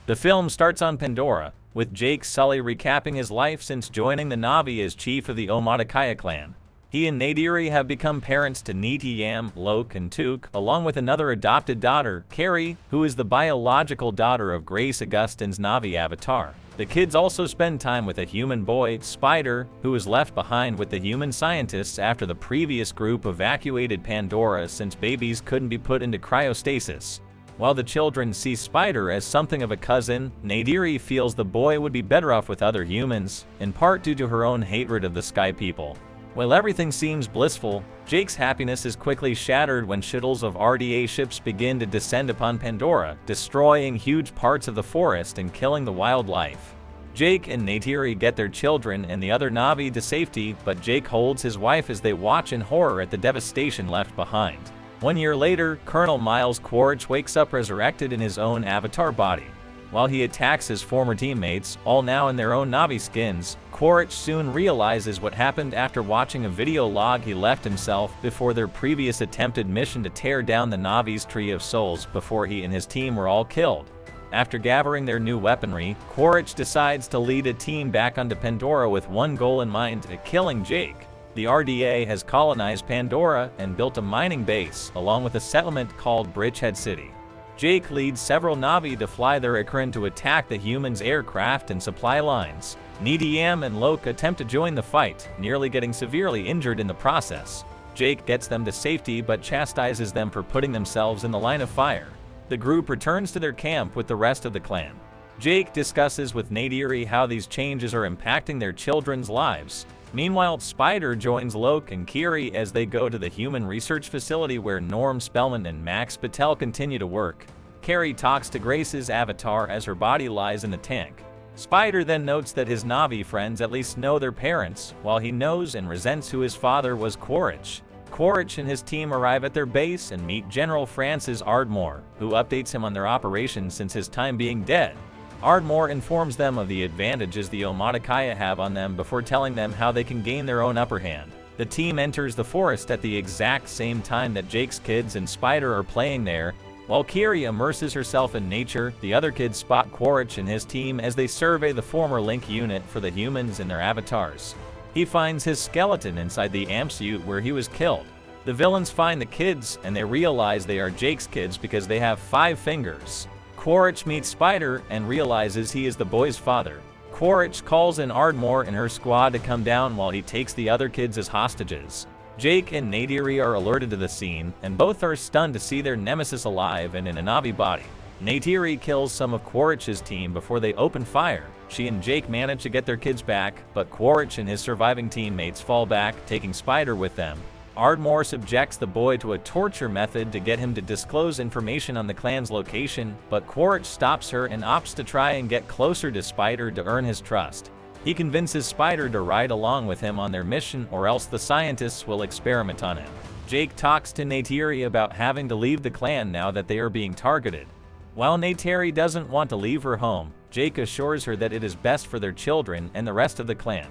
The film starts on Pandora, with Jake Sully recapping his life since joining the Na'vi as chief of the Omaticaya clan. He and Neytiri have become parents to Neteyam, Loke, and Took, along with another adopted daughter, Kiri, who is the biological daughter of Grace Augustine's Na'vi avatar. The kids also spend time with a human boy, Spider, who was left behind with the human scientists after the previous group evacuated Pandora since babies couldn't be put into cryostasis. While the children see Spider as something of a cousin, Neytiri feels the boy would be better off with other humans, in part due to her own hatred of the Sky People. While everything seems blissful, Jake's happiness is quickly shattered when shuttles of RDA ships begin to descend upon Pandora, destroying huge parts of the forest and killing the wildlife. Jake and Neytiri get their children and the other Na'vi to safety, but Jake holds his wife as they watch in horror at the devastation left behind. 1 year later, Colonel Miles Quaritch wakes up resurrected in his own avatar body. While he attacks his former teammates, all now in their own Na'vi skins, Quaritch soon realizes what happened after watching a video log he left himself before their previous attempted mission to tear down the Na'vi's Tree of Souls before he and his team were all killed. After gathering their new weaponry, Quaritch decides to lead a team back onto Pandora with one goal in mind: killing Jake. The RDA has colonized Pandora and built a mining base, along with a settlement called Bridgehead City. Jake leads several Na'vi to fly their Ikrin to attack the humans' aircraft and supply lines. Neteyam and Loke attempt to join the fight, nearly getting severely injured in the process. Jake gets them to safety but chastises them for putting themselves in the line of fire. The group returns to their camp with the rest of the clan. Jake discusses with Neytiri how these changes are impacting their children's lives. Meanwhile, Spider joins Loke and Kiri as they go to the human research facility where Norm Spellman and Max Patel continue to work. Kiri talks to Grace's avatar as her body lies in the tank. Spider then notes that his Na'vi friends at least know their parents, while he knows and resents who his father was, Quaritch. Quaritch and his team arrive at their base and meet General Francis Ardmore, who updates him on their operations since his time being dead. Ardmore informs them of the advantages the Omaticaya have on them before telling them how they can gain their own upper hand. The team enters the forest at the exact same time that Jake's kids and Spider are playing there. While Kiri immerses herself in nature, the other kids spot Quaritch and his team as they survey the former Link unit for the humans and their avatars. He finds his skeleton inside the amp suit where he was killed. The villains find the kids, and they realize they are Jake's kids because they have 5 fingers. Quaritch meets Spider and realizes he is the boy's father. Quaritch calls in Ardmore and her squad to come down while he takes the other kids as hostages. Jake and Neytiri are alerted to the scene, and both are stunned to see their nemesis alive and in a Na'vi body. Neytiri kills some of Quaritch's team before they open fire. She and Jake manage to get their kids back, but Quaritch and his surviving teammates fall back, taking Spider with them. Ardmore subjects the boy to a torture method to get him to disclose information on the clan's location, but Quaritch stops her and opts to try and get closer to Spider to earn his trust. He convinces Spider to ride along with him on their mission, or else the scientists will experiment on him. Jake talks to Neytiri about having to leave the clan now that they are being targeted. While Neytiri doesn't want to leave her home, Jake assures her that it is best for their children and the rest of the clan.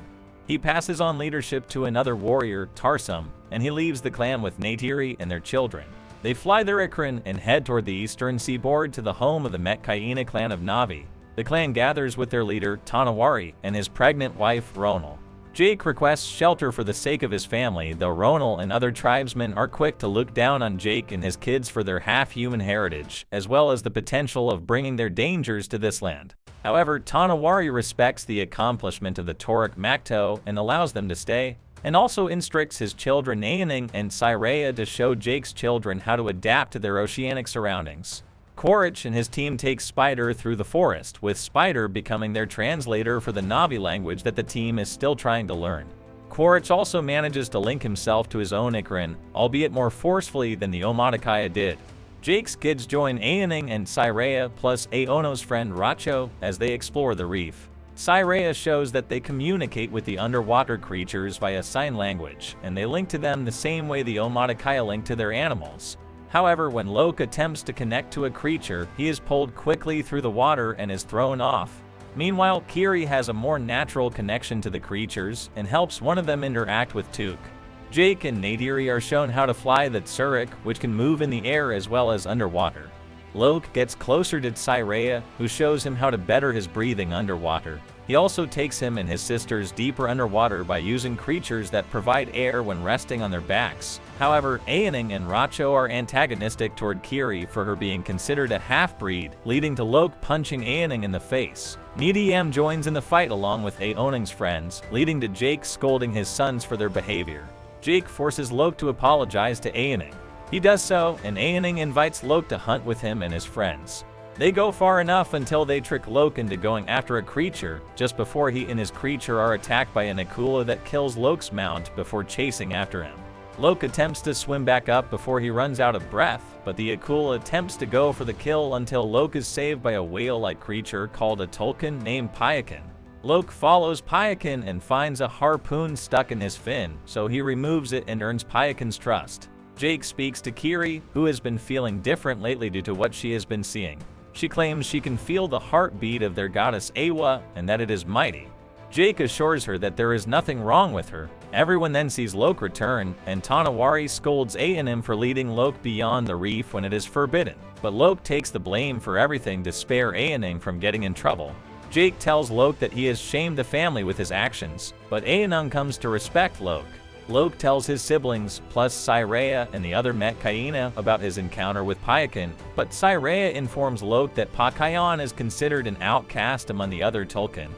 He passes on leadership to another warrior, Tarsum, and he leaves the clan with Neytiri and their children. They fly their Ikrin and head toward the eastern seaboard to the home of the Metkayina clan of Na'vi. The clan gathers with their leader, Tanawari, and his pregnant wife, Ronal. Jake requests shelter for the sake of his family, though Ronal and other tribesmen are quick to look down on Jake and his kids for their half-human heritage, as well as the potential of bringing their dangers to this land. However, Tanawari respects the accomplishment of the Toruk Makto and allows them to stay, and also instructs his children Neytiri and Cyrea to show Jake's children how to adapt to their oceanic surroundings. Quaritch and his team take Spider through the forest, with Spider becoming their translator for the Na'vi language that the team is still trying to learn. Quaritch also manages to link himself to his own Ikrin, albeit more forcefully than the Omaticaya did. Jake's kids join Neytiri and Cyrea plus Aono's friend Racho as they explore the reef. Cyrea shows that they communicate with the underwater creatures via sign language, and they link to them the same way the Omaticaya link to their animals. However, when Loke attempts to connect to a creature, he is pulled quickly through the water and is thrown off. Meanwhile, Kiri has a more natural connection to the creatures and helps one of them interact with Took. Jake and Neytiri are shown how to fly the Tsurik, which can move in the air as well as underwater. Loke gets closer to Cyrea, who shows him how to better his breathing underwater. He also takes him and his sisters deeper underwater by using creatures that provide air when resting on their backs. However, Aoning and Racho are antagonistic toward Kiri for her being considered a half-breed, leading to Loke punching Aoning in the face. Neteyam joins in the fight along with Aoning's friends, leading to Jake scolding his sons for their behavior. Jake forces Loke to apologize to Aoning. He does so, and Aoning invites Loke to hunt with him and his friends. They go far enough until they trick Loke into going after a creature, just before he and his creature are attacked by an Akula that kills Loke's mount before chasing after him. Loke attempts to swim back up before he runs out of breath, but the Akula attempts to go for the kill until Loke is saved by a whale-like creature called a Tulkun named Payakan. Loke follows Payakan and finds a harpoon stuck in his fin, so he removes it and earns Payakan's trust. Jake speaks to Kiri, who has been feeling different lately due to what she has been seeing. She claims she can feel the heartbeat of their goddess Awa and that it is mighty. Jake assures her that there is nothing wrong with her. Everyone then sees Loke return, and Tanawari scolds Aoning for leading Loke beyond the reef when it is forbidden. But Loke takes the blame for everything to spare Aoning from getting in trouble. Jake tells Loke that he has shamed the family with his actions, but Aoning comes to respect Loke. Loke tells his siblings, plus Cyrea and the other Metkayina, about his encounter with Payakan, but Cyrea informs Loke that Pakayan is considered an outcast among the other Tulkun.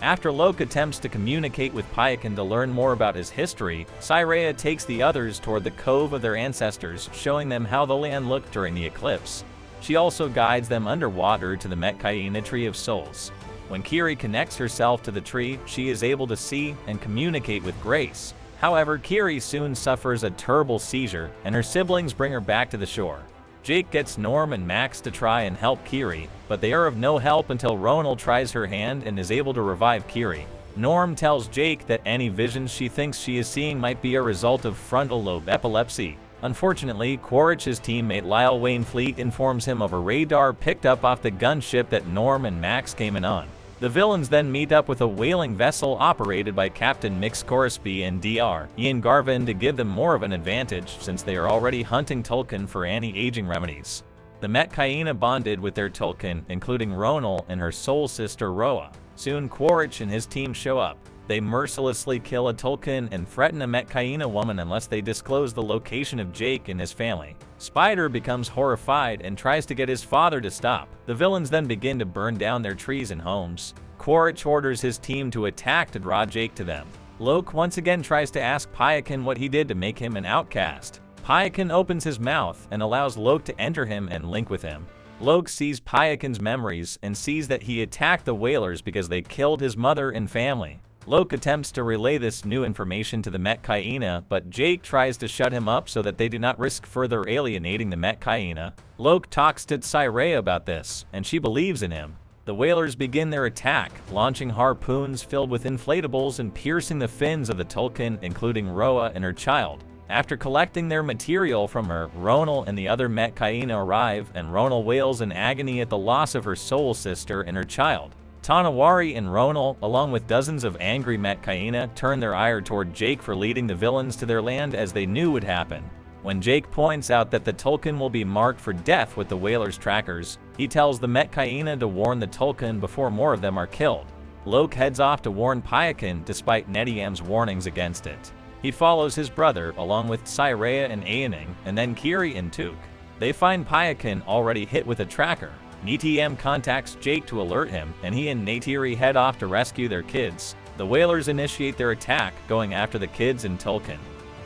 After Loke attempts to communicate with Payakan to learn more about his history, Cyrea takes the others toward the cove of their ancestors, showing them how the land looked during the eclipse. She also guides them underwater to the Metkayina Tree of Souls. When Kiri connects herself to the tree, she is able to see and communicate with grace. However, Kiri soon suffers a terrible seizure, and her siblings bring her back to the shore. Jake gets Norm and Max to try and help Kiri, but they are of no help until Ronald tries her hand and is able to revive Kiri. Norm tells Jake that any visions she thinks she is seeing might be a result of frontal lobe epilepsy. Unfortunately, Quaritch's teammate Lyle Wainfleet informs him of a radar picked up off the gunship that Norm and Max came in on. The villains then meet up with a whaling vessel operated by Captain Mix Corisby and Dr. Ian Garvin to give them more of an advantage since they are already hunting Tulkun for anti-aging remedies. The Metkayina bonded with their Tulkun, including Ronal and her soul sister Roa. Soon Quaritch and his team show up. They mercilessly kill a Tulkun and threaten a Metkayina woman unless they disclose the location of Jake and his family. Spider becomes horrified and tries to get his father to stop. The villains then begin to burn down their trees and homes. Quaritch orders his team to attack to draw Jake to them. Loke once again tries to ask Payakan what he did to make him an outcast. Payakan opens his mouth and allows Loke to enter him and link with him. Loke sees Payakan's memories and sees that he attacked the whalers because they killed his mother and family. Loke attempts to relay this new information to the Metkayina, but Jake tries to shut him up so that they do not risk further alienating the Metkayina. Loke talks to Cyrea about this, and she believes in him. The whalers begin their attack, launching harpoons filled with inflatables and piercing the fins of the Tulkun, including Roa and her child. After collecting their material from her, Ronal and the other Metkayina arrive, and Ronal wails in agony at the loss of her soul sister and her child. Tanawari and Ronal, along with dozens of angry Metkayina, turn their ire toward Jake for leading the villains to their land as they knew would happen. When Jake points out that the Tulkun will be marked for death with the whalers' trackers, he tells the Metkayina to warn the Tulkun before more of them are killed. Loke heads off to warn Payakan despite Neteyam's warnings against it. He follows his brother along with Cyrea and Aoning, and then Kiri and Took. They find Payakan already hit with a tracker. Neteyam contacts Jake to alert him, and he and Neytiri head off to rescue their kids. The whalers initiate their attack, going after the kids and Tulkun.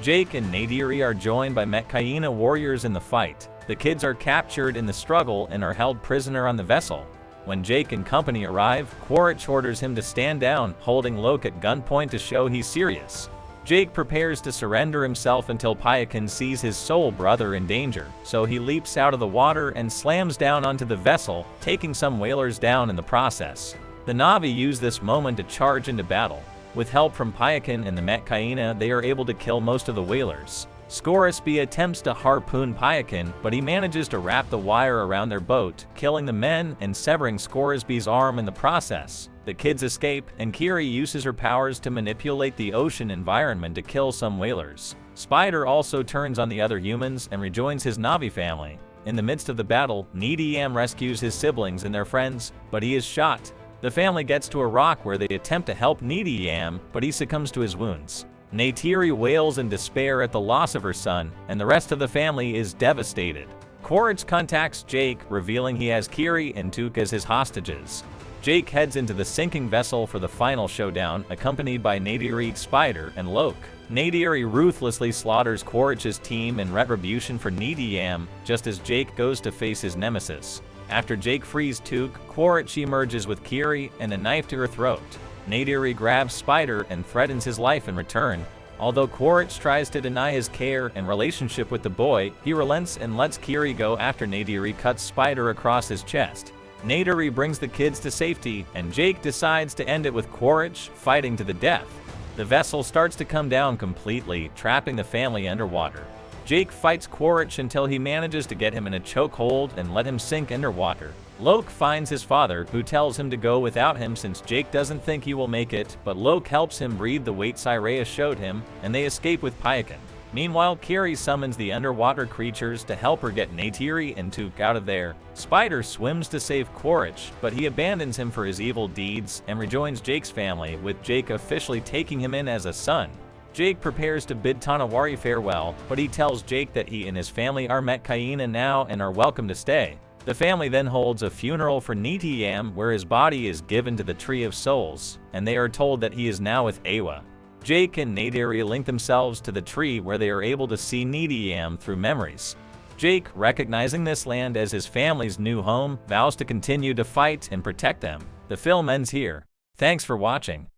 Jake and Neytiri are joined by Metkayina warriors in the fight. The kids are captured in the struggle and are held prisoner on the vessel. When Jake and company arrive, Quaritch orders him to stand down, holding Loke at gunpoint to show he's serious. Jake prepares to surrender himself until Payakan sees his soul brother in danger, so he leaps out of the water and slams down onto the vessel, taking some whalers down in the process. The Na'vi use this moment to charge into battle. With help from Payakan and the Metkayina, they are able to kill most of the whalers. Scoresby attempts to harpoon Payakan, but he manages to wrap the wire around their boat, killing the men and severing Scoresby's arm in the process. The kids escape, and Kiri uses her powers to manipulate the ocean environment to kill some whalers. Spider also turns on the other humans and rejoins his Na'vi family. In the midst of the battle, Neteyam rescues his siblings and their friends, but he is shot. The family gets to a rock where they attempt to help Neteyam, but he succumbs to his wounds. Neytiri wails in despair at the loss of her son, and the rest of the family is devastated. Quaritch contacts Jake, revealing he has Kiri and Took as his hostages. Jake heads into the sinking vessel for the final showdown, accompanied by Neytiri, Spider, and Loke. Neytiri ruthlessly slaughters Quaritch's team in retribution for Neteyam, just as Jake goes to face his nemesis. After Jake frees Took, Quaritch emerges with Kiri and a knife to her throat. Neytiri grabs Spider and threatens his life in return. Although Quaritch tries to deny his care and relationship with the boy, he relents and lets Kiri go after Neytiri cuts Spider across his chest. Neytiri brings the kids to safety, and Jake decides to end it with Quaritch fighting to the death. The vessel starts to come down completely, trapping the family underwater. Jake fights Quaritch until he manages to get him in a chokehold and let him sink underwater. Loke finds his father, who tells him to go without him since Jake doesn't think he will make it, but Loke helps him breathe the weight Cyrea showed him, and they escape with Paikin. Meanwhile, Kiri summons the underwater creatures to help her get Neytiri and Took out of there. Spider swims to save Quaritch, but he abandons him for his evil deeds and rejoins Jake's family, with Jake officially taking him in as a son. Jake prepares to bid Tonawari farewell, but he tells Jake that he and his family are Metkayina now and are welcome to stay. The family then holds a funeral for Neteyam where his body is given to the Tree of Souls, and they are told that he is now with Awa. Jake and Neytiri link themselves to the tree where they are able to see Neteyam through memories. Jake, recognizing this land as his family's new home, vows to continue to fight and protect them. The film ends here. Thanks for watching.